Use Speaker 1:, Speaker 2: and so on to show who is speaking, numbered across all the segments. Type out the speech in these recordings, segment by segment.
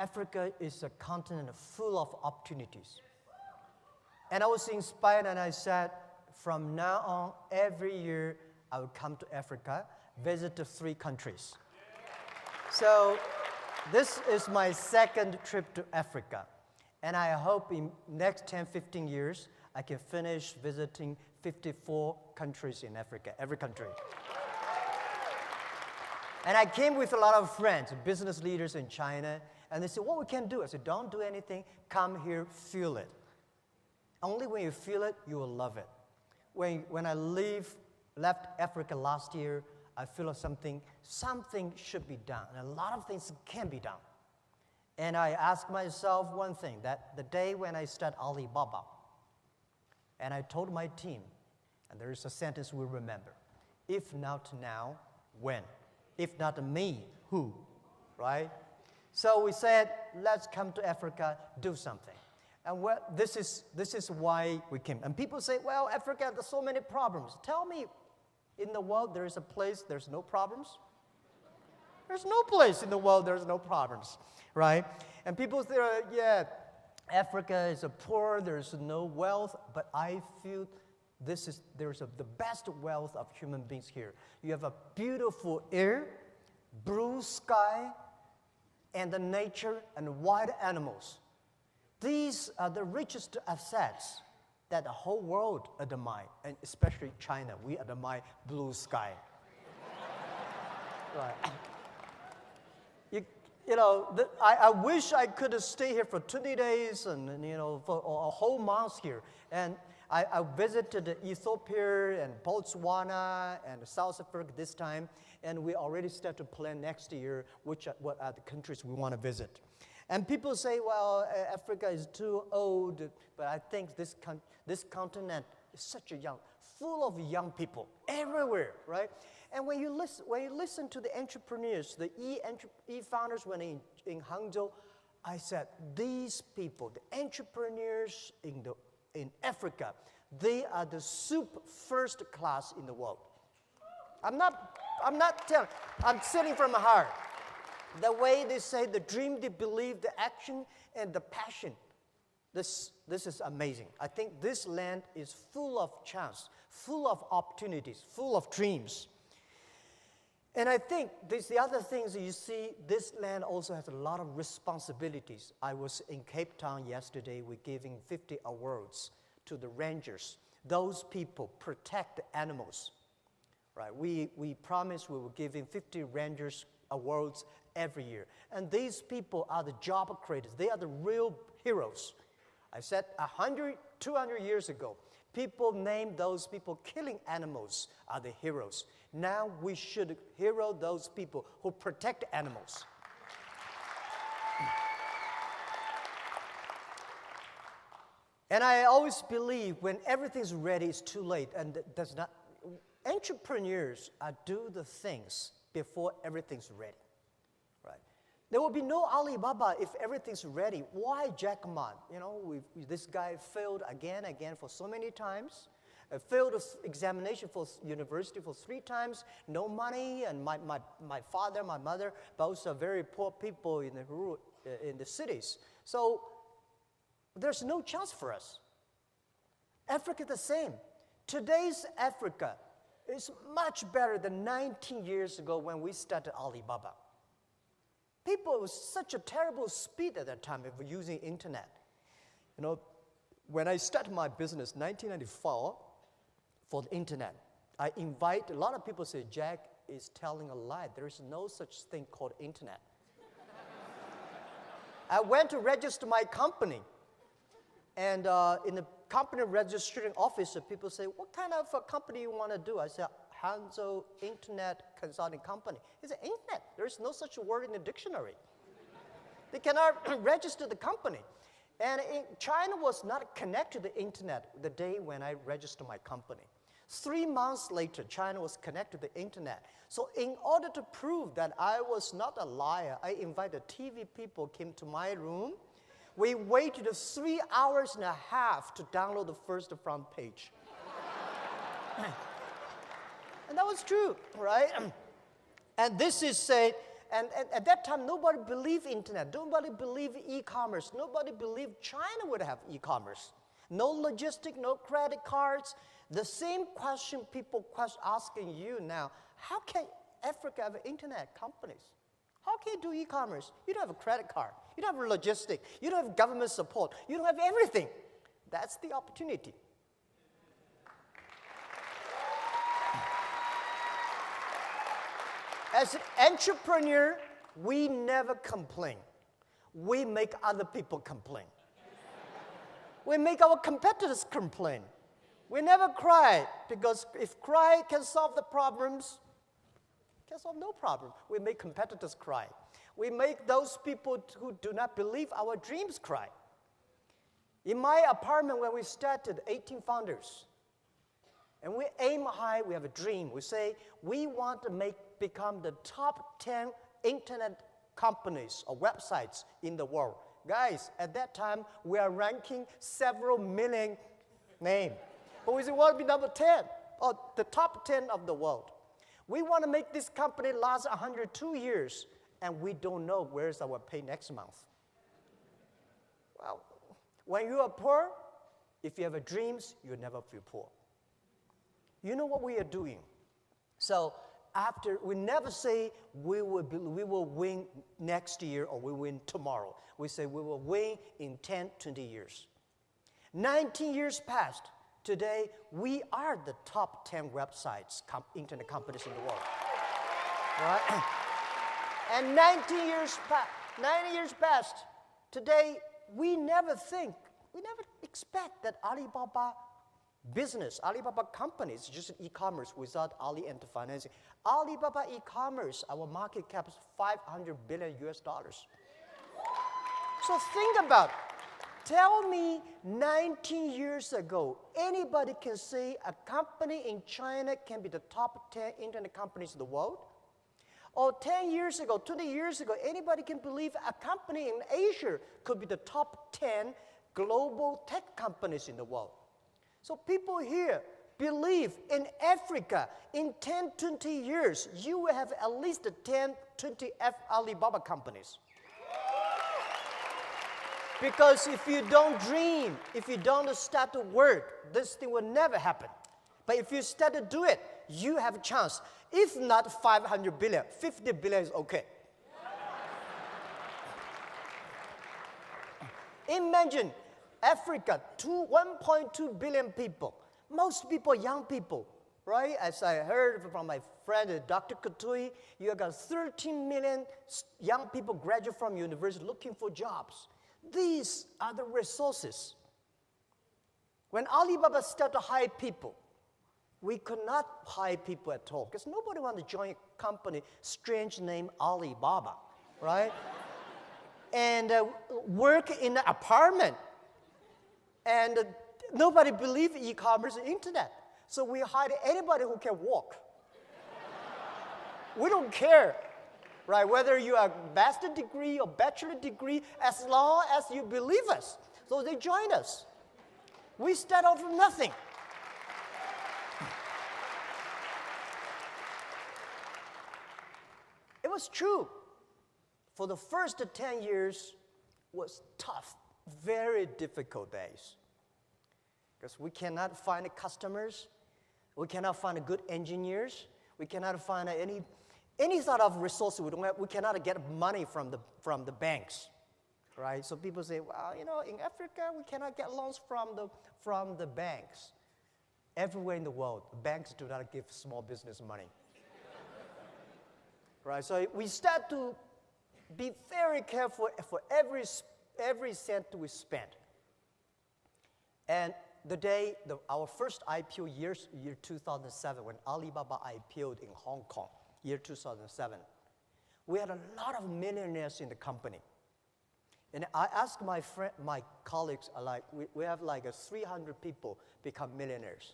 Speaker 1: Africa is a continent full of opportunities. And I was inspired and I said, from now on, every year I will come to Africa, visit the 3 countries. So this is my second trip to Africa. And I hope in next 10, 15 years, I can finish visiting 54 countries in Africa, every country. And I came with a lot of friends, business leaders in China, and they said, what we can do? I said, don't do anything, come here, feel it. Only when you feel it, you will love it. When I left Africa last year, I feel like something should be done, and a lot of things can be done. And I asked myself one thing, that the day when I start Alibaba, and I told my team, and there is a sentence we remember, if not now, when? If not me, who? Right? So we said, let's come to Africa, do something. And this is why we came. And people say, well, Africa, there's so many problems. Tell me, in the world there is a place there's no problems? There's no place in the world there's no problems, right? And people say, yeah, Africa is poor, there's no wealth, but I feel there's the best wealth of human beings here. You have a beautiful air, blue sky, and the nature and wild animals. These are the richest assets that the whole world admire, and especially China. We admire blue sky. Right. I wish I could stay here for 20 days and for a whole month here. And I visited Ethiopia and Botswana and South Africa this time, and we already start to plan next year what are the countries we want to visit. And people say, well, Africa is too old, but I think this continent is such full of young people everywhere, right? And when you listen to the entrepreneurs, the e-founders when in Hangzhou, I said, these people, the entrepreneurs in Africa, they are the first class in the world. I'm not telling, I'm saying from my heart. The way they say, the dream, they believe, the action, and the passion. This is amazing. I think this land is full of chance, full of opportunities, full of dreams. And I think the other things you see, this land also has a lot of responsibilities. I was in Cape Town yesterday. We're giving 50 awards to the rangers. Those people protect the animals. Right? We promised we were giving 50 rangers awards every year. And these people are the job creators. They are the real heroes. I said 100, 200 years ago, people named those people killing animals are the heroes. Now we should hero those people who protect animals. And I always believe when everything's ready, it's too late. And does not. Entrepreneurs do the things before everything's ready. Right? There will be no Alibaba if everything's ready. Why Jack Ma? This guy failed again for so many times. Failed examination for university for 3 times. No money, and my father, my mother, both are very poor people in the cities. So there's no chance for us. Africa the same. Today's Africa is much better than 19 years ago when we started Alibaba. People with such a terrible speed at that time of using internet. When I started my business in 1994 for the internet, I invite a lot of people say, Jack is telling a lie. There is no such thing called internet. I went to register my company. And in the company registering office, people say, what kind of a company you want to do? I said, Hangzhou Internet Consulting Company. He said, internet, there's no such word in the dictionary. They cannot register the company. And China was not connected to the internet the day when I registered my company. 3 months later, China was connected to the internet. So in order to prove that I was not a liar, I invited TV people came to my room. We waited 3 hours and a half to download the first front page. And that was true, right? And this is said, And at that time, nobody believed internet. Nobody believed e-commerce. Nobody believed China would have e-commerce. No logistic, no credit cards. The same question people asking you now, how can Africa have internet companies? How can you do e-commerce? You don't have a credit card. You don't have logistic. You don't have government support. You don't have everything. That's the opportunity. As an entrepreneur, we never complain. We make other people complain. We make our competitors complain. We never cry, because if cry can solve the problems, can solve no problem. We make competitors cry. We make those people who do not believe our dreams cry. In my apartment, when we started, 18 founders, and we aim high, we have a dream. We say, we want to become the top 10 internet companies or websites in the world. Guys, at that time, we are ranking several million names. But we say, we want to be number 10, or the top 10 of the world. We want to make this company last 102 years, and we don't know where's our pay next month. Well, when you are poor, if you have dreams, you never feel poor. You know what we are doing. So we never say we will win next year or we win tomorrow. We say we will win in 10, 20 years. 19 years passed. Today, we are the top 10 websites, internet companies in the world. Right? And 19 years passed. Today, we never expect that Alibaba business, Alibaba company is just e-commerce without Ali and financing. Alibaba e-commerce, our market cap is $500 billion US. So think about it. Tell me 19 years ago, anybody can say a company in China can be the top 10 internet companies in the world? Or 10 years ago, 20 years ago, anybody can believe a company in Asia could be the top 10 global tech companies in the world? So people here believe in Africa, in 10, 20 years, you will have at least 10, 20 Alibaba companies. Because if you don't dream, if you don't start to work, this thing will never happen. But if you start to do it, you have a chance. If not 500 billion, 50 billion is okay. Imagine Africa, 1.2 billion people. Most people, young people, right? As I heard from my friend, Dr. Katui, you got 13 million young people graduate from university looking for jobs. These are the resources. When Alibaba started to hire people, we could not hire people at all because nobody wanted to join a company, strange name Alibaba, right? And work in an apartment. And nobody believed e-commerce and internet. So we hired anybody who can walk. We don't care. Right, whether you have a master's degree or bachelor degree, as long as you believe us. So they join us. We start out from nothing. It was true. For the first 10 years was tough, very difficult days. Because we cannot find customers. We cannot find good engineers. We cannot find any sort of resource we cannot get money from the banks, right? So people say, well, you know, in Africa, we cannot get loans from the banks. Everywhere in the world, banks do not give small business money. Right, so we start to be very careful for every cent we spend. And the day, our first IPO year 2007, when Alibaba IPO'd in Hong Kong, year 2007, we had a lot of millionaires in the company. And I asked my colleagues, we have like 300 people become millionaires.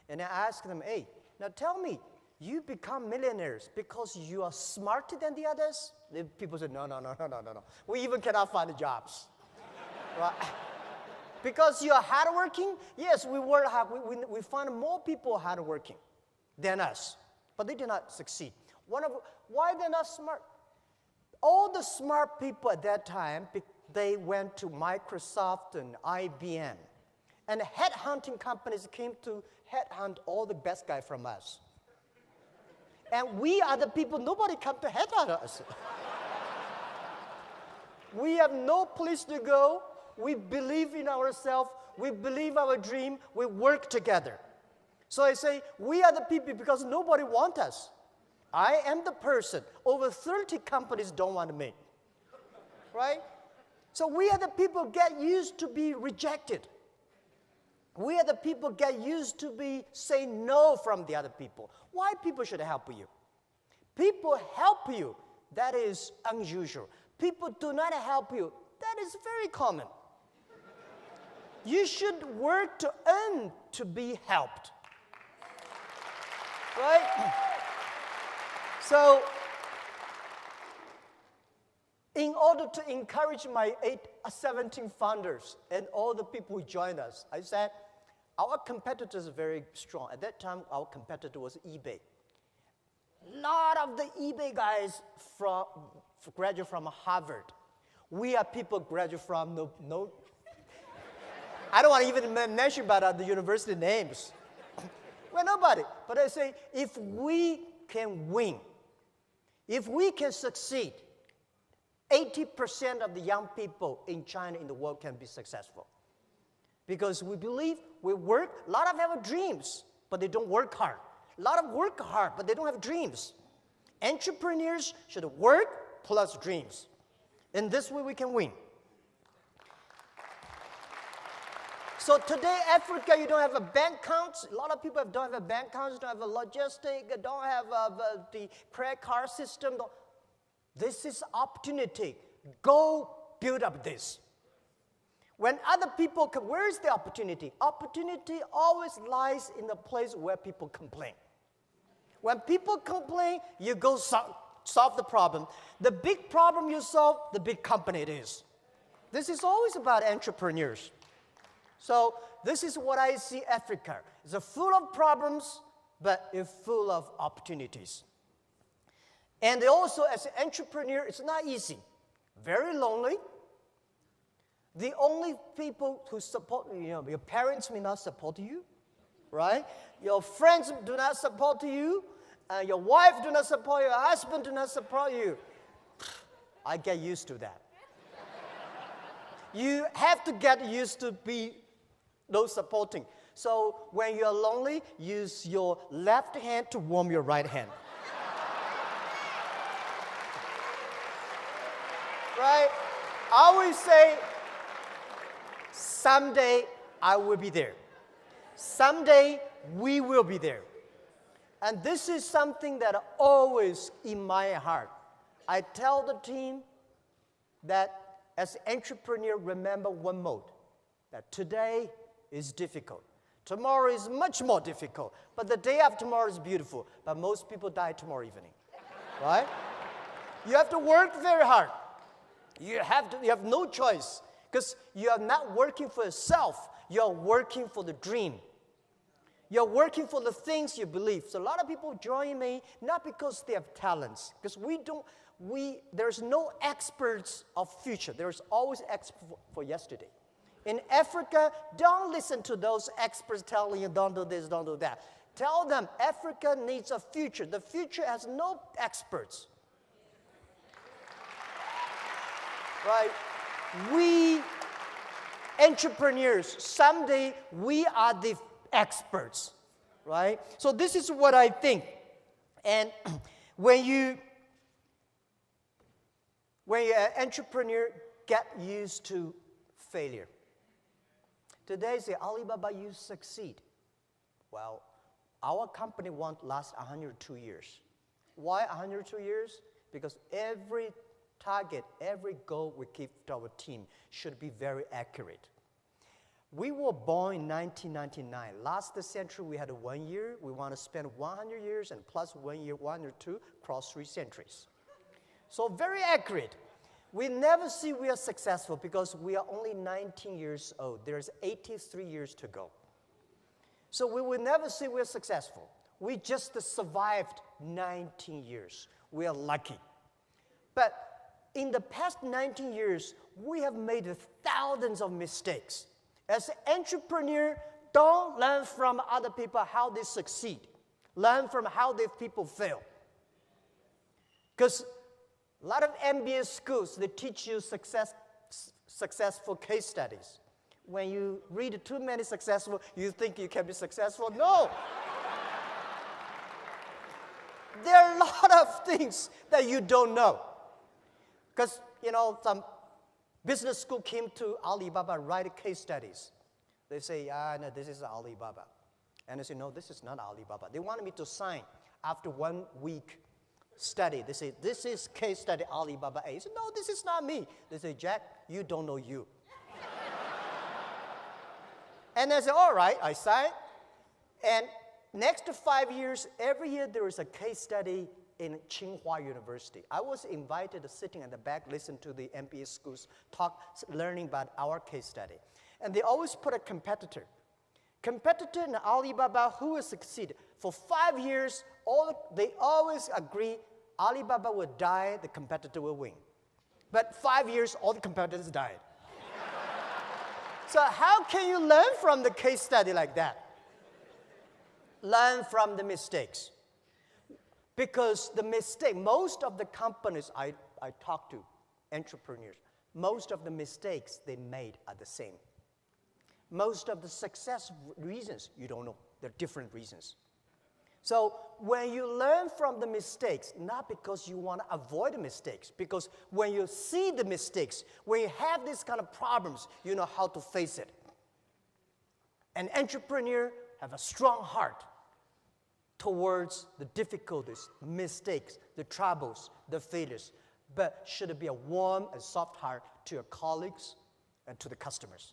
Speaker 1: And I asked them, hey, now tell me, you become millionaires because you are smarter than the others? The people said, no. We even cannot find jobs. Right? Because you are hardworking? Yes, we work hard. We find more people hardworking than us. But they did not succeed. Why they're not smart? All the smart people at that time, they went to Microsoft and IBM. And headhunting companies came to headhunt all the best guys from us. And we are the people, nobody come to headhunt us. We have no place to go. We believe in ourselves. We believe our dream. We work together. So I say, we are the people because nobody wants us. I am the person. Over 30 companies don't want me. Right? So we are the people get used to be rejected. We are the people get used to be say no from the other people. Why people should help you? People help you. That is unusual. People do not help you. That is very common. You should work to earn to be helped. Right? So, in order to encourage my 17 founders and all the people who joined us, I said, our competitors are very strong. At that time, our competitor was eBay. A lot of the eBay guys graduate from Harvard. We are people graduate from no I don't want to even mention about the university names. Well, nobody. But I say, if we can win, if we can succeed, 80% of the young people in China, in the world, can be successful. Because we believe, we work, a lot of them have dreams, but they don't work hard. A lot of work hard, but they don't have dreams. Entrepreneurs should work plus dreams. In this way, we can win. So today, Africa, you don't have a bank account. A lot of people don't have a bank account, don't have a logistic, don't have the credit card system. This is opportunity. Go build up this. When other people come, where is the opportunity? Opportunity always lies in the place where people complain. When people complain, you go solve the problem. The big problem you solve, the big company it is. This is always about entrepreneurs. So this is what I see Africa. It's full of problems, but it's full of opportunities. And also, as an entrepreneur, it's not easy. Very lonely. The only people who support you, your parents may not support you, right? Your friends do not support you. Your wife do not support you. Your husband do not support you. I get used to that. You have to get used to be no supporting. So when you're lonely, use your left hand to warm your right hand. Right? I always say, someday I will be there. Someday we will be there. And this is something that always in my heart. I tell the team that as an entrepreneur, remember one mode, that today is difficult. Tomorrow is much more difficult. But the day after tomorrow is beautiful. But most people die tomorrow evening. Right? You have to work very hard. You have no choice. Because you are not working for yourself. You are working for the dream. You're working for the things you believe. So a lot of people join me, not because they have talents. Because there's no experts of future. There's always experts for yesterday. In Africa, don't listen to those experts telling you, don't do this, don't do that. Tell them Africa needs a future. The future has no experts. Right? We entrepreneurs, someday we are the experts. Right? So this is what I think. And when you're an entrepreneur, get used to failure. Today, say, Alibaba, you succeed. Well, our company won't last 102 years. Why 102 years? Because every target, every goal we give to our team should be very accurate. We were born in 1999. Last century, we had 1 year. We want to spend 100 years and plus 1 year, 102, cross 3 centuries. So very accurate. We never see we are successful because we are only 19 years old. There's 83 years to go. So we will never say we're successful. We just survived 19 years. We are lucky. But in the past 19 years, we have made thousands of mistakes. As an entrepreneur, don't learn from other people how they succeed. Learn from how these people fail. Because a lot of MBA schools, they teach you successful case studies. When you read too many successful, you think you can be successful. No. There are a lot of things that you don't know. Because, some business school came to Alibaba, write case studies. They say, no, this is Alibaba. And I say, no, this is not Alibaba. They wanted me to sign after 1 week study. They say, this is case study Alibaba A. I said, no, this is not me. They say, Jack, you don't know you. And I said, all right, I signed. And next 5 years, every year there is a case study in Tsinghua University. I was invited to sitting at the back, listen to the MBA schools talk, learning about our case study. And they always put a competitor. Competitor in Alibaba who will succeed. For 5 years, they always agree Alibaba will die, the competitor will win. But 5 years, all the competitors died. So how can you learn from the case study like that? Learn from the mistakes. Because the mistake, most of the companies I talk to, entrepreneurs, most of the mistakes they made are the same. Most of the success reasons, you don't know. They're different reasons. So when you learn from the mistakes, not because you want to avoid the mistakes, because when you see the mistakes, when you have these kind of problems, you know how to face it. An entrepreneur have a strong heart towards the difficulties, mistakes, the troubles, the failures, but should be a warm and soft heart to your colleagues and to the customers.